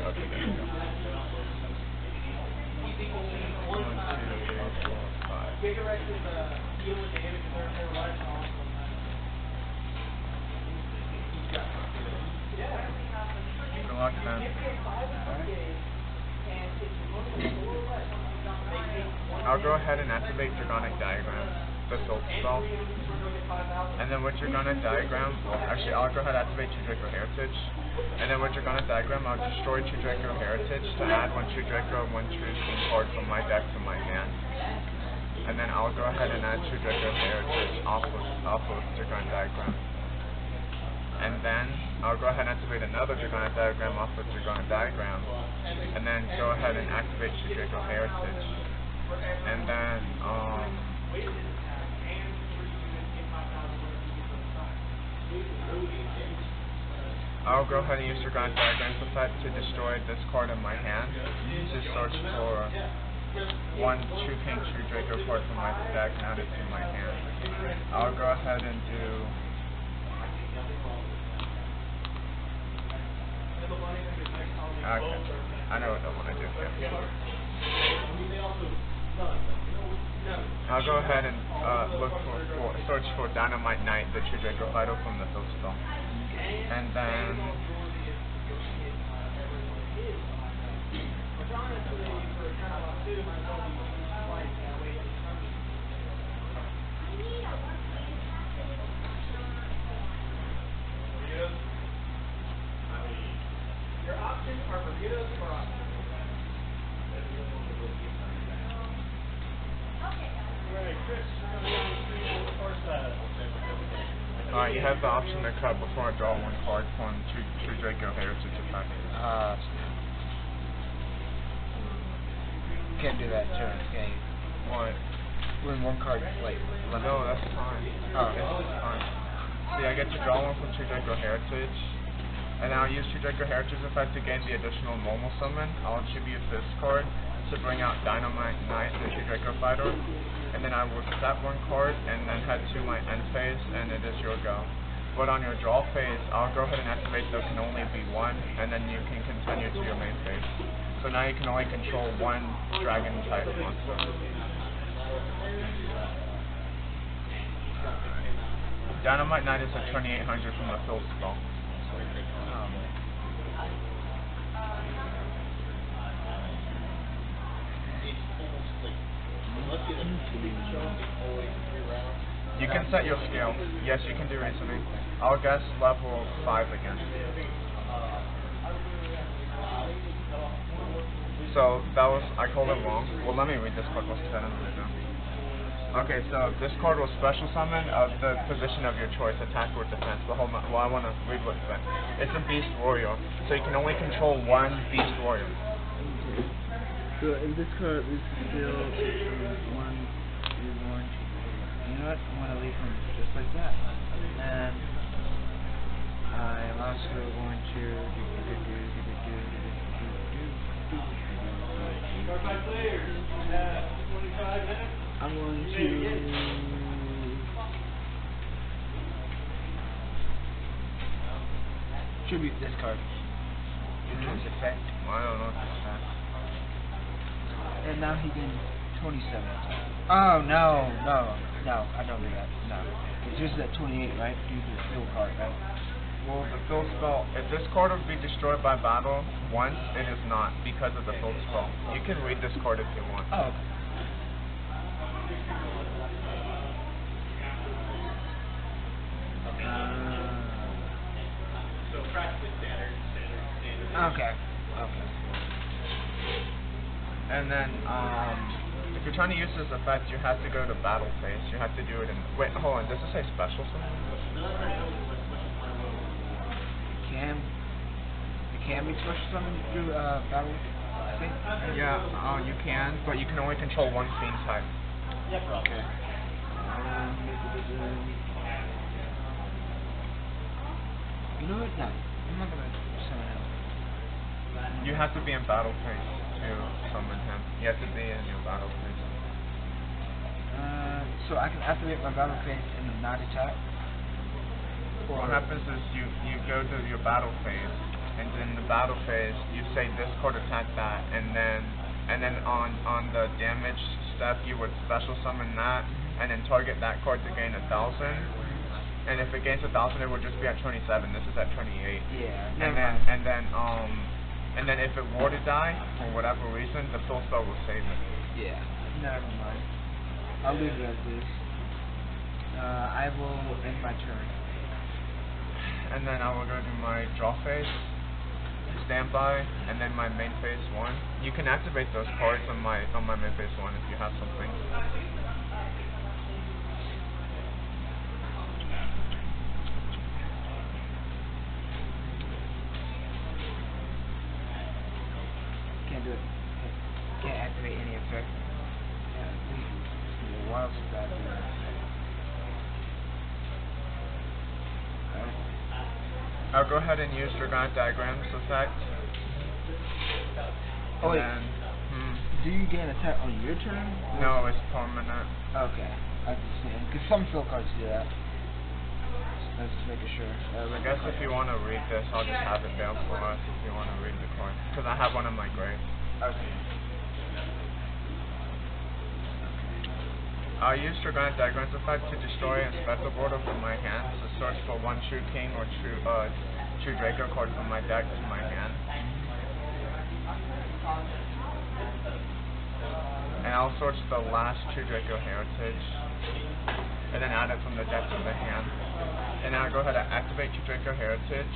Okay, there you go. 1, 2, 3, 4, 5. Good luck, man. I'll go ahead and activate Dragonic Diagram, the Soul spell. And then with Dragonic Diagram, well, actually I'll go ahead and activate 2 Draco Heritage. And then with Dragonic Diagram, I'll destroy 2 Draco Heritage to add 1 2 Draco and 1 True Steam card from my deck to my hand. And then I'll go ahead and add 2 Draco Heritage off of Dragonic Diagram. And then I'll go ahead and activate another Dragonic Diagram off of Dragonic Diagram. And then go ahead and activate 2 Draco Heritage. And then, I'll go ahead and use Dragonic Diagram's effect to destroy this card in my hand to search for 1 2 pink True Draco card from my deck and add it to my hand. I'll go ahead and do okay, I know what I want to do here. I'll go ahead and search for Dynamite Knight, the True Draco Vital from the field spell. And then your options are Bermudas or Alright, you have the option to cut before I draw 1 card from 2 Draco Heritage effect. Can't do that turn, okay? What? When 1 card late. No, that's fine. Oh. That's fine. See, I get to draw 1 from 2 Draco Heritage, and I'll use 2 Draco Heritage effect to gain the additional normal summon. I'll attribute this card to bring out Dynamite Knight, the 2 Draco Fighter, and then I will set 1 card and then head to my end phase, and it is your go. But on your draw phase, I'll go ahead and activate there can only be 1, and then you can continue to your main phase. So now you can only control 1 dragon type monster. Dynamite Knight is a 2800 from the field spell. You can set your scale. Yes, you can do reasoning. I'll guess level 5 again. So that was, I called it wrong. Well, let me read this card. What's that? Okay, so this card will special summon of the position of your choice, attack or defense. But hold on, well, I want to read what's that. It's a Beast Warrior, so you can only control 1 Beast Warrior. So in this card, this is still 1. You know what? I'm going to leave him just like that. And I'm also going to I'm going to tribute this card. Its effect. I don't know if it's that. and now he can 27. Oh no, I don't do that. No. It's just that 28, right? Due to the field card, right? Well, the field spell, if this card would be destroyed by battle once, it is not, because of the field spell. You can read this card if you want. Oh, okay. So practically standard. Okay. And then, if you're trying to use this effect, you have to go to battle phase. You have to do it in... Wait, hold on. Does it say special summon? It can be special summoned through battle phase? Yeah, you can, but you can only control 1 fiend type. Yep. Okay. You know what? No. I'm not going to summon him. You have to be in battle phase to summon him. You have to be in your battle phase. So I can activate my battle phase and not attack? What happens is you go to your battle phase, and in the battle phase, you say this card attack that, and then on the damage step, you would special summon that, and then target that card to gain 1,000. And if it gains 1,000, it would just be at 27. This is at 28. Yeah. And then if it were to die for whatever reason, the full spell will save it. Yeah. Never mind. I'll leave it as this. I will end my turn. And then I will go to my draw phase, standby, and then my main phase 1. You can activate those cards on my main phase 1 if you have something. Can't do it. Can't activate any effect. Yeah, it's been a while since I've done that. I'll go ahead and use Dragonic Diagrams effect. Oh wait. Then, do you gain attack on your turn? No, it's permanent. Okay. I understand. Because some fill cards do that. Let's just making sure. I guess if you want to read this, I'll just have it down for us if you want to read the card. Because I have one in my grave. Okay. I'll use Dragonic Diagrams effect to destroy a special border from my hand. So search for one True King or True Draco card from my deck to my hand. And I'll search the last True Draco Heritage, and then add it from the deck to the hand. And then I'll go ahead and activate True Draco Heritage,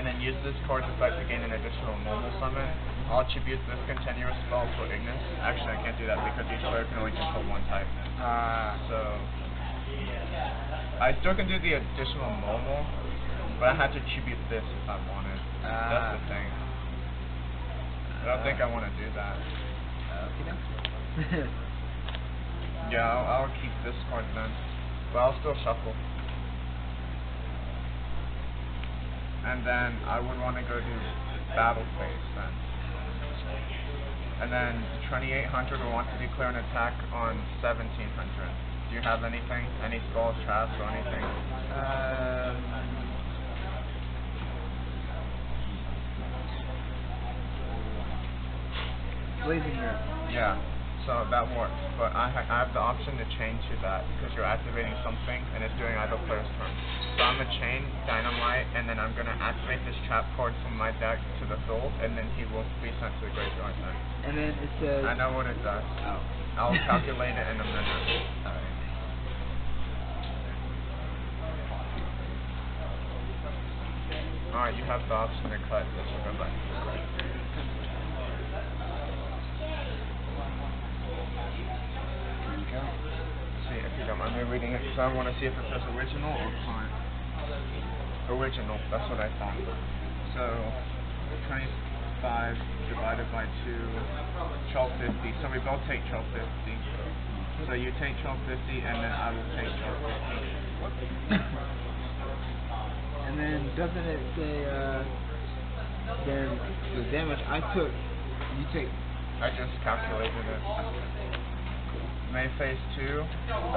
and then use this card's effect to gain an additional normal summon. I'll attribute this continuous spell to Ignis. Actually, I can't do that because each player can only control one type. So I still can do the additional normal, but I have to attribute this if I wanted. That's the thing. I don't think I want to do that. Yeah, I'll keep this card then, but I'll still shuffle. And then I would want to go to battle phase then. And then 2800 will want to declare an attack on 1700. Do you have anything? Any spells, traps, or anything? Blazing Mirror. Yeah, so that works. But I have the option to chain to that because you're activating something and it's doing either player's turn. So I'm gonna chain Dynamite, and then I'm gonna activate this trap card from my deck to the field, and then he will be sent to the graveyard then. And then it says... I know what it does. Oh. I'll calculate it in a minute. Alright, you have the option to cut this. We'll go back to the card. See if you don't mind me reading it, because I want to see if it says original or current. Original, that's what I thought. So, 25 divided by 2, 1250. So we both take 1250. So you take 1250, and then I will take 1250. And then doesn't it say, then the damage I took, you take... I just calculated it. May phase 2,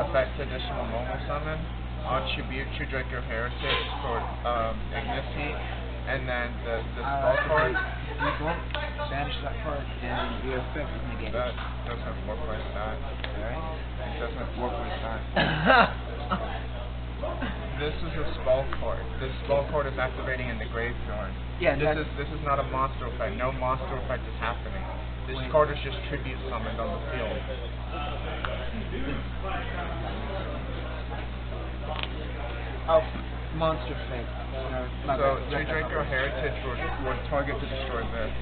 effect additional normal summon. I'll attribute True Draco Heritage for Ignis Heat, and then the spell card. You won't banish that card, and your effect is negated. That doesn't work like that. Alright? It doesn't work like that. This is a spell card. This spell card is activating in the graveyard. Yeah, this is not a monster effect. No monster effect is happening. This card is just tribute summoned on the field. Oh, monster effect. So, True Draco Heritage would target to destroy this.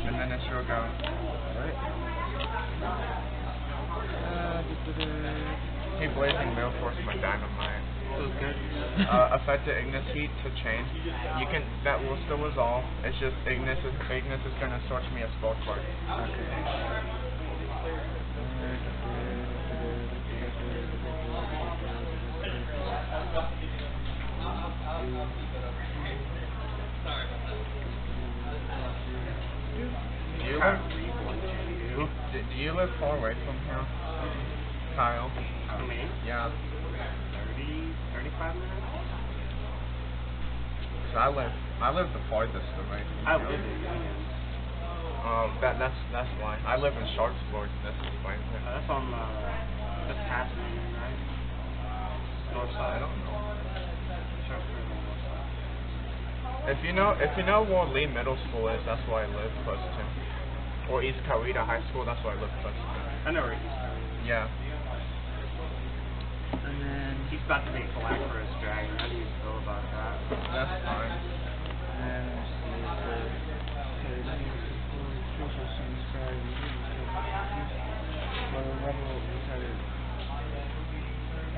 And then it's your go. Alright. He Blazing Mail Force my Dynamite. Okay. Effect to Ignis Heat to chain. That will still resolve. It's just Ignis is gonna search me a spell card. Okay. Do you live far away from here, Kyle? For me? Yeah. 35 minutes? I live the farthest away from I here. live in Union. That's why. I live in Sharpsburg. This explains it. That's on just past Union, right? North I side. don't know. Sharpsburg on the north side. If you know where Lee Middle School is, that's where I live close to. Or East Coweta High School, that's where I live close to. I know where he's going. Yeah. And then He's about to make Black for his dragon. How do you feel about that? That's fine.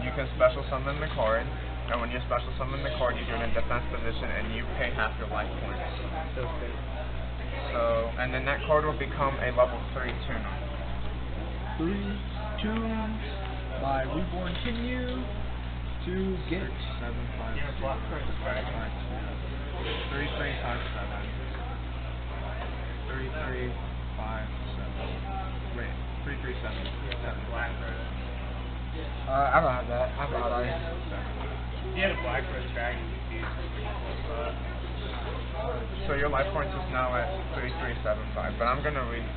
You can special summon the card, and when you special summon the card, you do it in defense position, and you pay half your life points. Okay. So, and then that card will become a level 3 tuner. 3 tunes by Reborn Continue to get 7, 5, You're a block first, right? 3, 3, 5, 7. 3, 3, 5, 7. Wait, 3, 3, 7. 7. Black first. I don't have that. I have auto. If you had a Black first dragon, you'd be pretty close. So your life points is now at 3375, but I'm gonna read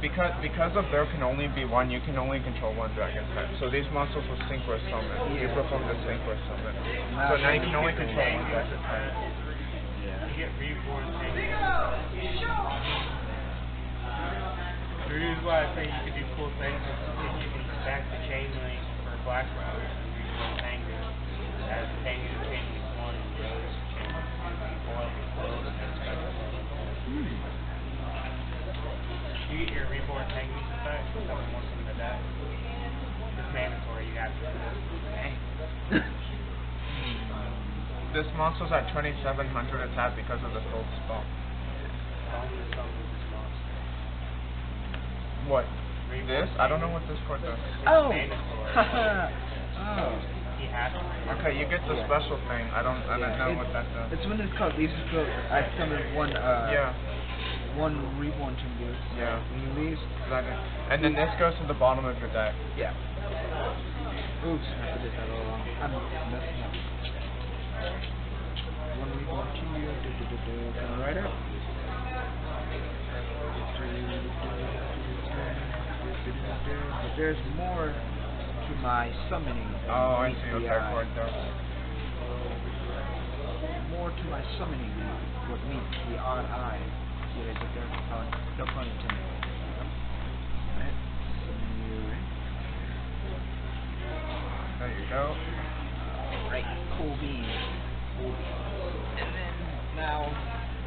because of there can only be one. You can only control one dragon type. So these monsters will synchro summon. You perform the synchro summon. So now you can only control one dragon type. You get Reborn Tangle. The reason why I say you could do cool things is if you can stack the chain link for Black Road and Reborn Tangle as Tangle is 1 and the other chain link is foil and foil and then special. You get your Reborn Tangle effect, someone wants them to die. It's mandatory, you have to do this. Dang. This monster's at 2700 attack because of the full spell. What? This? I don't know what this card does. Oh! Mandatory. Oh. He has to. Okay, you get the special thing. I don't know what that does. It's when it's called leaves the I summoned one Yeah. one Reborn Tingle. Yeah. When he leaves. And then this goes to the bottom of your deck. Yeah. Oops, I did that all wrong. I'm messing up. One Reborn Tingle. Can I write it? But there's more to my summoning. Oh, I see what that card does. More to my summoning than what meets the odd eye. See what I did there? No pun intended. Right? Summon you, right? There you go. Right, cool beans. And then now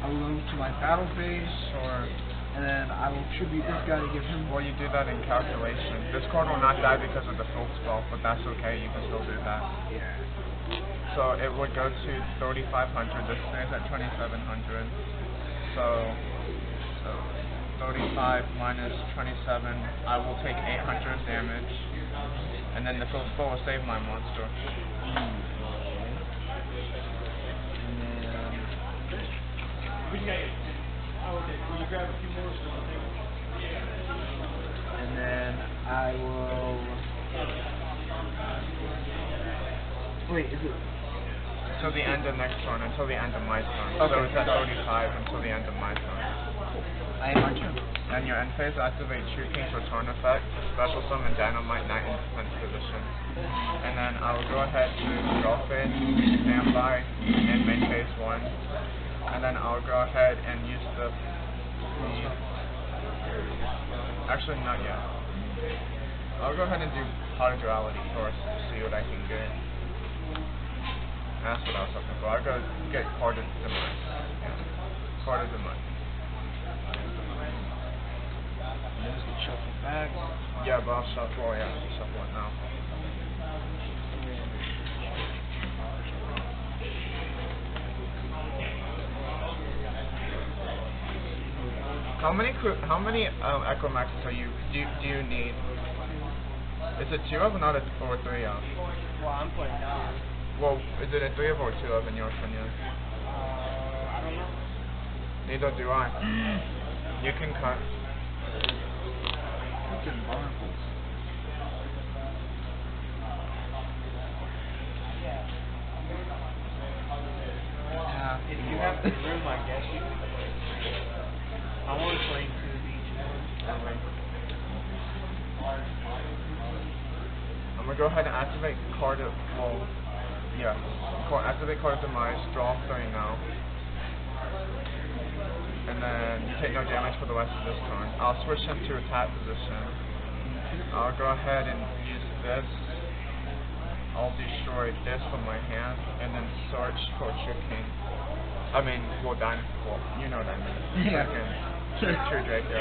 I will go to my battle phase. Sure. And then I will tribute this guy to give him. Well, you do that in calculation. This card will not die because of the field spell, but that's okay. You can still do that. Yeah. So it would go to 3500. This stays at 2700. So 35 minus 27. I will take 800 damage, and then the field spell will save my monster. Will you grab a few more? And then I will. Wait, is it? Until the end of next turn, until the end of my turn. So Okay. it's at 35 until the end of my turn. I am on turn. And your end phase activate True King's return effect, special summon Dynamite Knight in defense position. And then I will go ahead to draw phase, standby, and main phase 1. And then I'll go ahead and use the actually not yet. I'll go ahead and do Pot of Duality first to see what I can get. That's what I was looking for. I'll go get Card of Demise. Yeah. Card of Demise. Shuffle back. Yeah, but I'll shuffle it now. How many Echo Maxes do you need? Is it 2 of or 3 of? Well, I'm playing now. Well, is it a 3 of or 2 of in your opinion? I don't know. Neither do I. You can cut. Fucking marbles. Yeah. If you have the room, I guess you can play 3. I want to play 2 of each one. I'm gonna go ahead and activate card of, well, yeah, activate card of demise, draw 3 now. And then you take no damage for the rest of this turn. I'll switch him to attack position. I'll go ahead and use this. I'll destroy this from my hand, and then search towards your king. I mean, well, you know what I mean. Yeah. True Draco.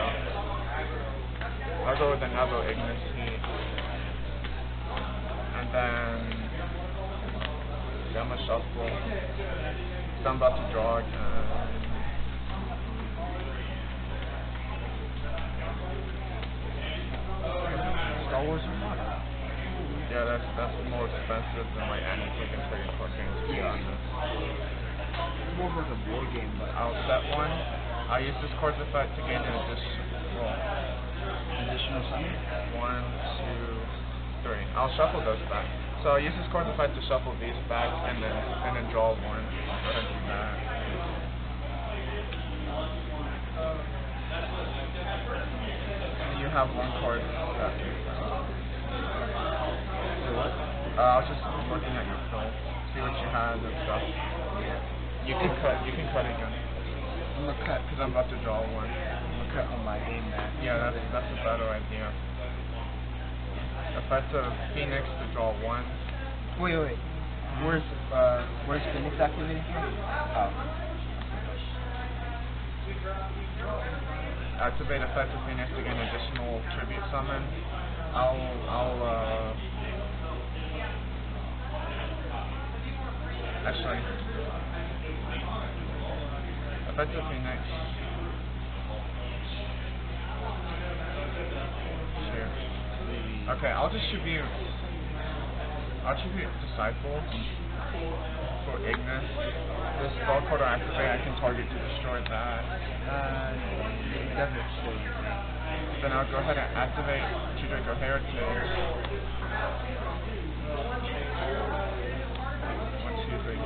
I'll go with another Ignis Heat. And then I'm gonna shuffle. So I'm about to draw again. Star Wars Armada. Yeah, that's more expensive than like any freaking trading card game, to be honest. It's more of like a board game, but I'll set one. I'll use this card's effect to gain an additional summon. 1, 2, 3. I'll shuffle those back. So I'll use this card's effect to shuffle these back and then draw 1. I'll go ahead and do that. You have 1 card left. I was just looking at your fill, see what you had and stuff. You can cut again. I'm gonna cut because I'm about to draw 1. I'm gonna cut on my game mat. Yeah, that's a better idea. Effect of Phoenix to draw 1. Wait. Where's Phoenix activating from? Oh. Activate effect of Phoenix to gain additional tribute summon. Actually, effect of Phoenix. Sure. Okay, I'll tribute Disciple for Ignis. This spell card I activate, I can target to destroy that. It doesn't show anything. Then I'll go ahead and activate Draco Heritage. 1, 2, 3, 4.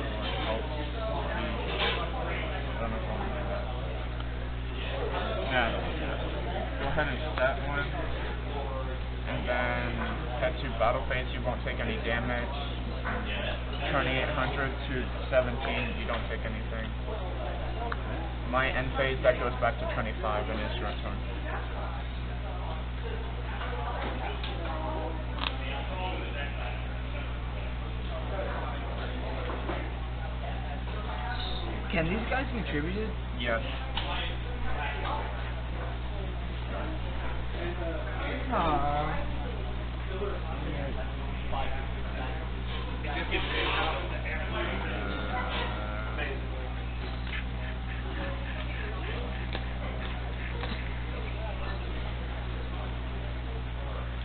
Yeah. Go ahead and set 1. And then head to battle phase, you won't take any damage. Turn 800 to 17, you don't take anything. My end phase, that goes back to 25, and it's your turn. Can these guys be tributed? Yes.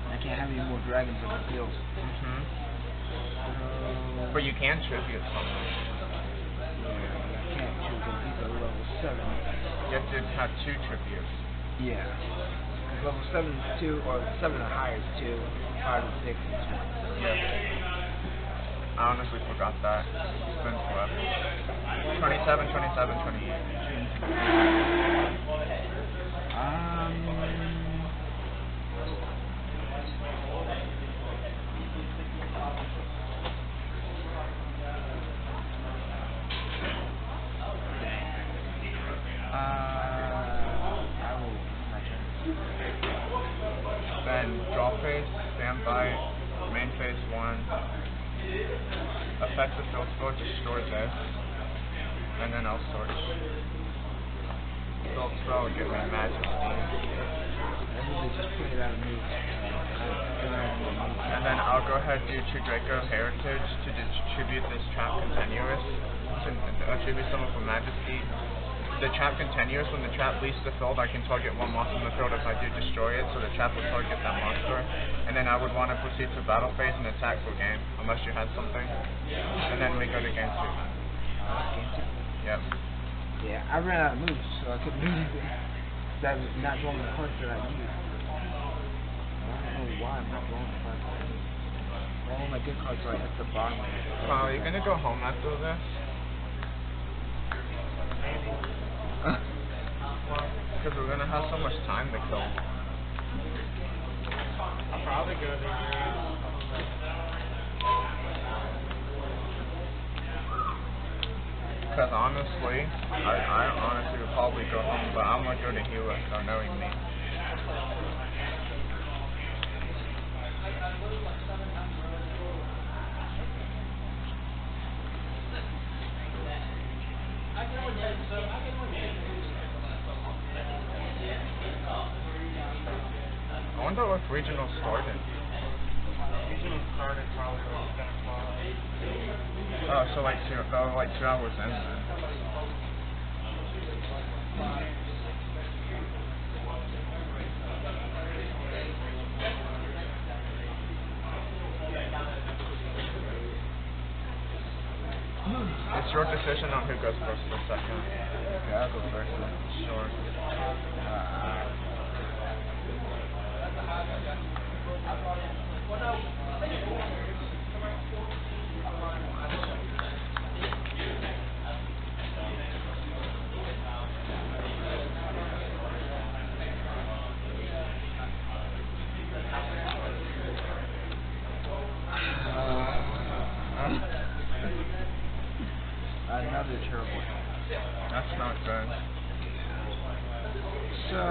I can't have any more dragons in the field. But you can tribute something. I can't because these are level 7. You have to have 2 tributes. Yeah. Level 7 is 2, or 7 or higher is 2, 5 and 6 is 1. Yes. I honestly forgot that. It's been forever. 27, 27, 28. Then draw phase, standby, main phase 1. Effect the field spell, destroy this. And then I'll search. Field spell, get my magic steam. And then I'll go ahead and do Draco Heritage to distribute this trap continuous. To attribute someone from Majesty. The trap continues. When the trap leaves the field, I can target 1 monster in the field if I do destroy it, so the trap will target that monster. And then I would want to proceed to battle phase and attack for game, unless you had something. And then we go to game 2. Yep. Yeah, I ran out of moves, so I couldn't do anything. That was not drawing the cards that I used. I don't know why I'm not drawing the cards. All my good cards are at the bottom. Are you gonna go home after this? Because we're gonna have so much time to kill. I'll probably go there. Because honestly, I honestly would probably go home, but I'm gonna go to Hilo, so knowing me. I wonder what regional started. Regional started probably gonna fall. Oh, so like 2 hours in then. It's your decision on who goes first or second. Okay, I'll go first then. Sure. Another terrible. That's not good. So,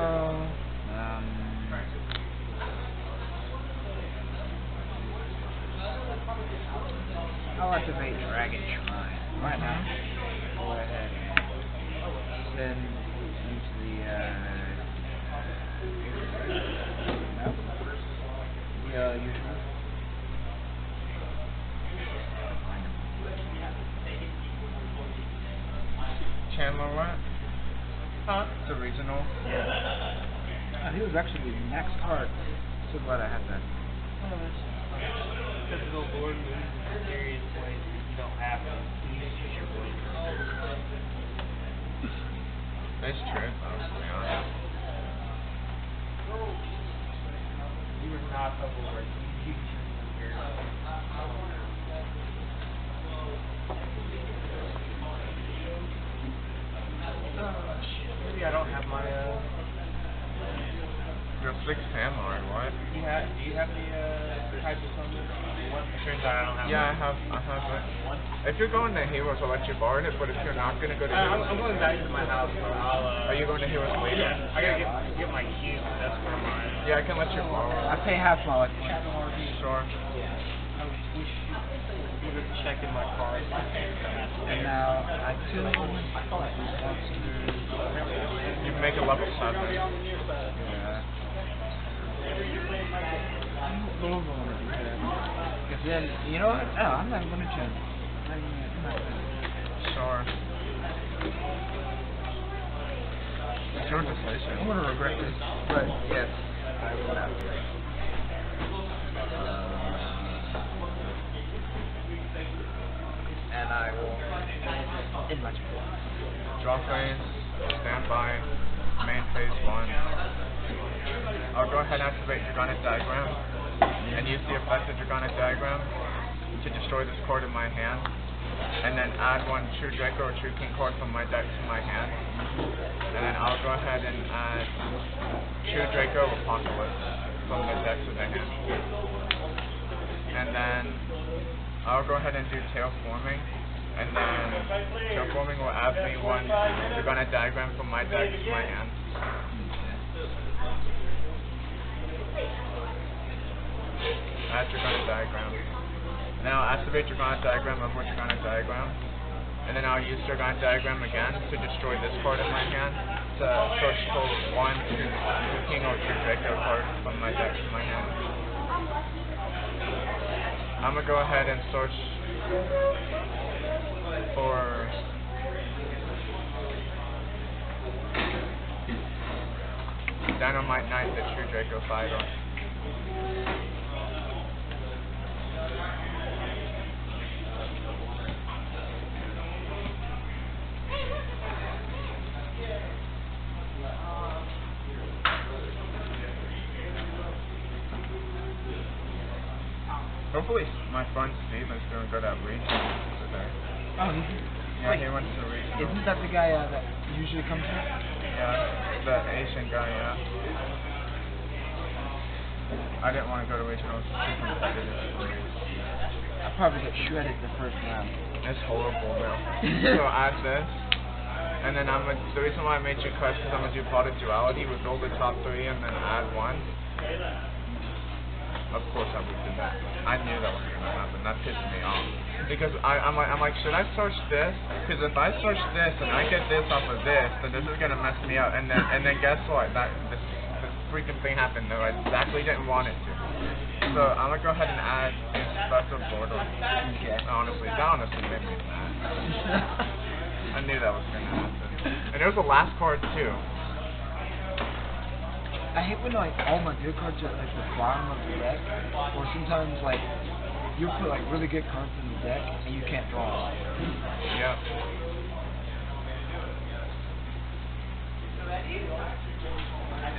I'll activate Dragon Shrine. Right now, go ahead and send into the, usual. Chandler what? Huh? The regional? Yeah. He was actually the next card. So glad I had that. Typical board moves in serious ways that you don't have to use your blade. It's true, though, to be honest. You were not a board. You used your maybe I don't have my You're 6 Lord, what? do you have the type of something? Turns out I don't have Yeah, I have it. If you're going to Heroes, I'll let you borrow it, but if you're not gonna go to Heroes, I'm going back to my house, so I'll are you going to Heroes later? I gotta get my cube, that's where mine. Yeah, I can let you borrow I it. pay half my life. Sure. I'm just checking my card. And now I assume You can make a level 7. yeah. Because then, you know what? Oh, I'm not even gonna change. Sure. It's your decision. I'm gonna regret this, but yes, I will have to. And I will in my turn. Draw phase, standby, main phase 1. I'll go ahead and activate Dragonic Diagram, and use the effect of Dragonic Diagram to destroy this card in my hand, and then add 1 True Draco or True King card from my deck to my hand, and then I'll go ahead and add True Draco Apocalypse from the deck to the hand. And then I'll go ahead and do Tailforming, and then Tailforming will add me 1 Dragonic Diagram from my deck to my hand. Add Dragonic Diagram. Then I'll activate Dragonic Diagram over Dragonic Diagram, and then I'll use Dragonic Diagram again to destroy this card in my hand, to search for 1 True King or True Draco card from my deck to my hand. I'm gonna go ahead and search for Dynamite Knight, the True Draco fighter. Hopefully my friend Steven's doing good at regions today. Oh, Yeah, he went to regional. Isn't that the guy that usually comes here? Yeah, the Asian guy, yeah. I didn't want to go to regional, it's too competitive for me. I probably get shredded the first round. It's horrible, though. So add this, and then the reason why I made you cut is because I'm going to do plotted duality with build the top 3 and then add 1. Of course I would do that. I knew that was going to happen. That pissed me off. Because I'm like, should I search this? Because if I search this and I get this off of this, then this is going to mess me up. And then guess what? This freaking thing happened though. I exactly didn't want it to. So I'm going to go ahead and add a special border. Okay. That honestly made me mad. I knew that was going to happen. And it was the last card too. I hate when like all my good cards are at like the bottom of the deck, or sometimes like you put like really good cards in the deck and you can't draw them. Yeah.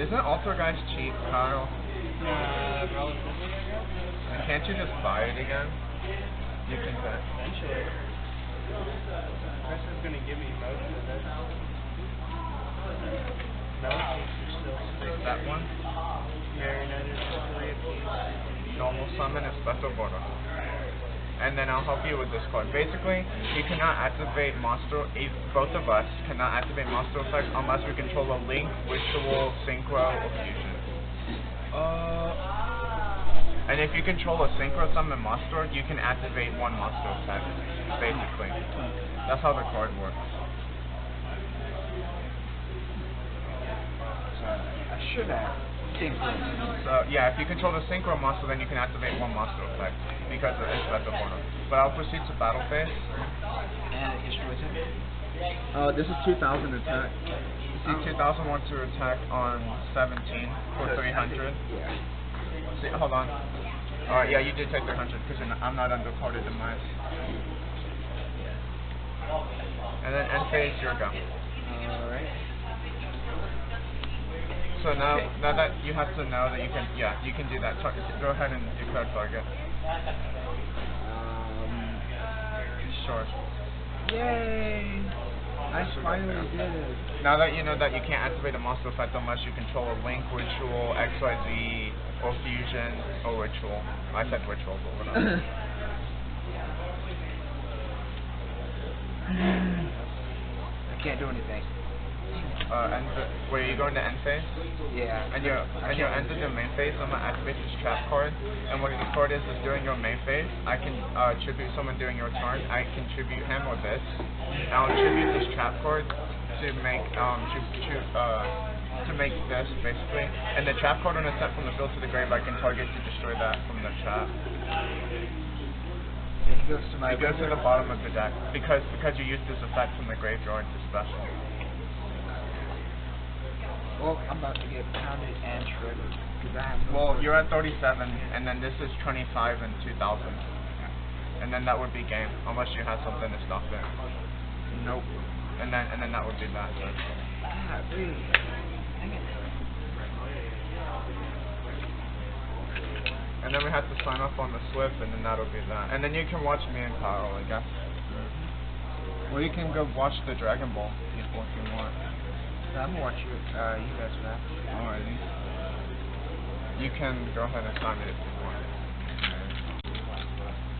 Isn't Altergeist cheap, Kyle? Relatively, I guess. And can't you just buy it again? You can bet. Eventually. Chris is going to give me most of this. No, it's still Take that one. marinated for 3 apiece. Normal summon and special border. And then I'll help you with this card. Basically, you cannot activate monster, both of us cannot activate monster effects unless we control a link, ritual, synchro, or fusion. And if you control a synchro summon monster, you can activate one monster effect, basically. That's how the card works. I should have synchro. So yeah, if you control the synchro monster, then you can activate one monster effect because it's special border. But I'll proceed to battle phase. And it destroys him. This is 2000 attack. See, 2000 wants to attack on 17 for 300. Yeah. See, hold on. Alright, yeah, you did take 300 because I'm not undercarded in mine. And then end phase, your go. Alright. So now that you have to know that you can, yeah, you can do that. Go ahead and declare target. Sure. Yay! I finally did it. Now that you know that you can't activate a monster effect unless you control a link, ritual, XYZ, or fusion, or ritual. I said ritual, but whatever. I can't do anything. Were you going to end phase? Yeah. And you're entered your main phase, I'm gonna activate this trap card. And what this card is during your main phase, I can tribute someone during your turn. I can tribute him or this. And I'll tribute this trap card to make to make this basically. And the trap card when it's sent from the field to the grave, I can target to destroy that from the trap. It goes to my. It goes to the bottom of the deck because you used this effect from the graveyard to special. Well, I'm about to get pounded and shredded because I have. Well, you're at 37, and then this is 25 and 2000, and then that would be game unless you had something to stop it. Nope. And then that would be that. So. Really? And then we have to sign off on the slip, and then that'll be that. And then you can watch me and Kyle, I guess. Or you can go watch the Dragon Ball people if you want. I'm gonna watch you guys for that. Alrighty. You can go ahead and sign it if you want.